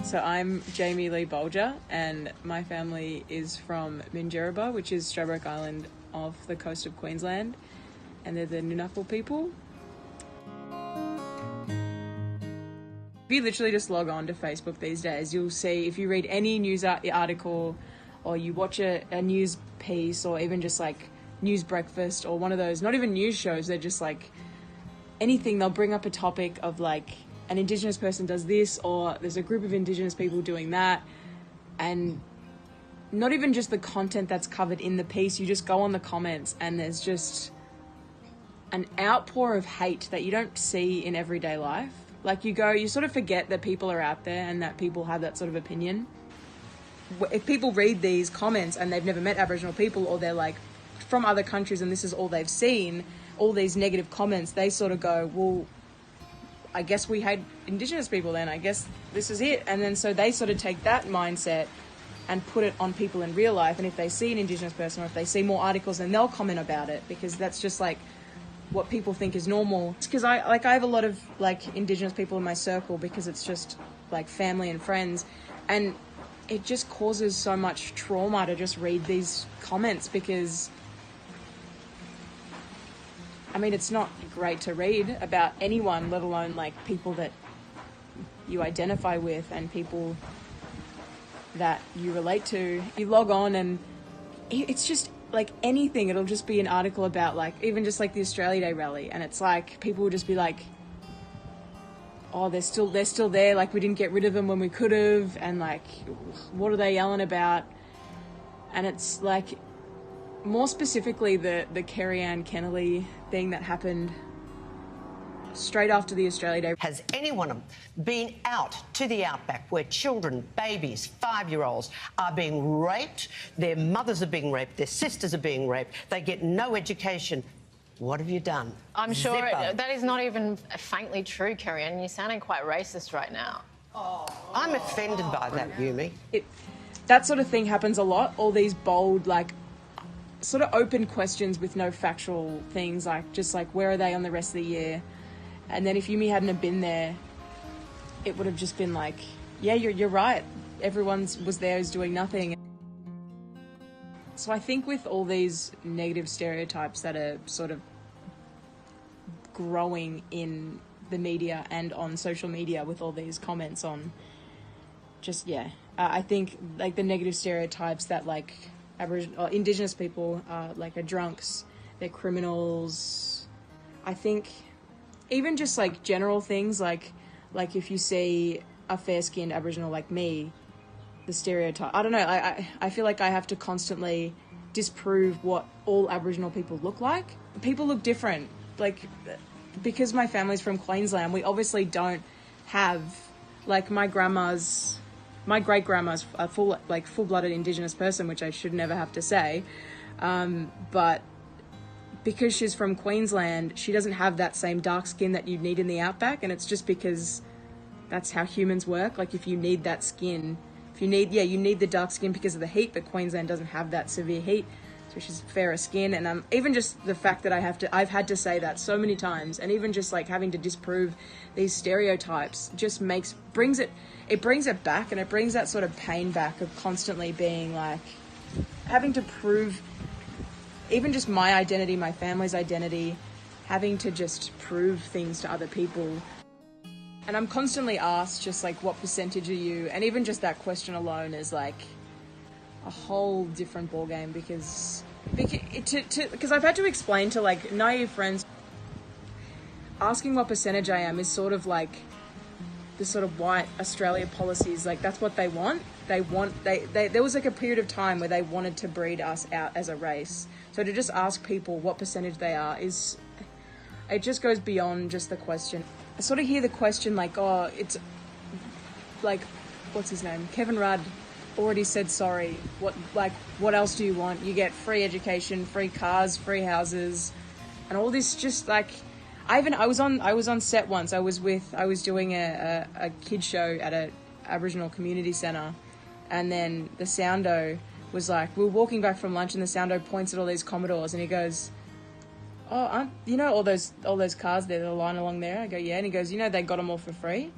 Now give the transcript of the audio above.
So I'm Jamie Lee Bolger, and my family is from Minjerribah, which is Stradbroke Island off the coast of Queensland, and they're the Ngunnawal people. If you literally just log on to Facebook these days, you'll see, if you read any news article or you watch a news piece or even just like News Breakfast or one of those, not even news shows, they're just like anything, they'll bring up a topic of like an Indigenous person does this or there's a group of Indigenous people doing that, and not even just the content that's covered in the piece, you just go on the comments and there's just an outpour of hate that you don't see in everyday life. Like you sort of forget that people are out there and that people have that sort of opinion. If people read these comments and they've never met Aboriginal people, or they're like from other countries and this is all they've seen, all these negative comments, they sort of go, well, I guess we hate Indigenous people then, I guess this is it. And then so they sort of take that mindset and put it on people in real life. And if they see an Indigenous person or if they see more articles, then they'll comment about it, because that's just like what people think is normal. It's because I have a lot of like Indigenous people in my circle, because it's just like family and friends, and it just causes so much trauma to just read these comments, because I mean, it's not great to read about anyone, let alone like people that you identify with and people that you relate to. You log on and it's just like anything, it'll just be an article about like even just like the Australia Day rally, and it's like people will just be like, oh, they're still there, like we didn't get rid of them when we could have, and like what are they yelling about? And it's like more specifically the Kerry Ann Kennelly thing that happened straight after the Australia Day. Has anyone been out to the outback where children, babies, 5-year-olds are being raped, their mothers are being raped, their sisters are being raped, they get no education? What have you done? I'm sure Zippo. that is not even faintly true, Kerry, and you're sounding quite racist right now. I'm offended by that, Yumi. That sort of thing happens a lot, all these bold, like, sort of open questions with no factual things, like, just like, where are they on the rest of the year? And then if Yumi hadn't have been there, it would have just been like, yeah, you're right. Everyone was there who's doing nothing. So I think with all these negative stereotypes that are sort of growing in the media and on social media with all these comments on just, I think like the negative stereotypes that like Aboriginal or Indigenous people are drunks, they're criminals. I think even just like general things like if you see a fair-skinned Aboriginal like me, the stereotype, I don't know, I feel like I have to constantly disprove what all Aboriginal people look like. People look different. Like, because my family's from Queensland, we obviously don't have, like, my great-grandma's a full-blooded Indigenous person, which I should never have to say, but because she's from Queensland, she doesn't have that same dark skin that you need in the outback, and it's just because that's how humans work. Like, if you need that skin, you need the dark skin because of the heat, but Queensland doesn't have that severe heat, so she's fairer skin. And even just the fact that I've had to say that so many times, and even just like having to disprove these stereotypes just brings it back, and it brings that sort of pain back of constantly being like having to prove even just my identity, my family's identity, having to just prove things to other people. And I'm constantly asked just like, what percentage are you? And even just that question alone is like a whole different ballgame, because I've had to explain to like naive friends, asking what percentage I am is sort of like the sort of white Australia policies. Like, that's what they want. There was like a period of time where they wanted to breed us out as a race. So to just ask people what percentage they are it just goes beyond just the question. I sort of hear the question like, oh, it's like, what's his name? Kevin Rudd already said sorry. What else do you want? You get free education, free cars, free houses, and all this just like, I was on set once. I was doing a kid show at a Aboriginal community centre, and then the soundo was like, we were walking back from lunch and the soundo points at all these Commodores and he goes, oh, you know all those cars there that are lying along there? I go, yeah. And he goes, you know, they got them all for free.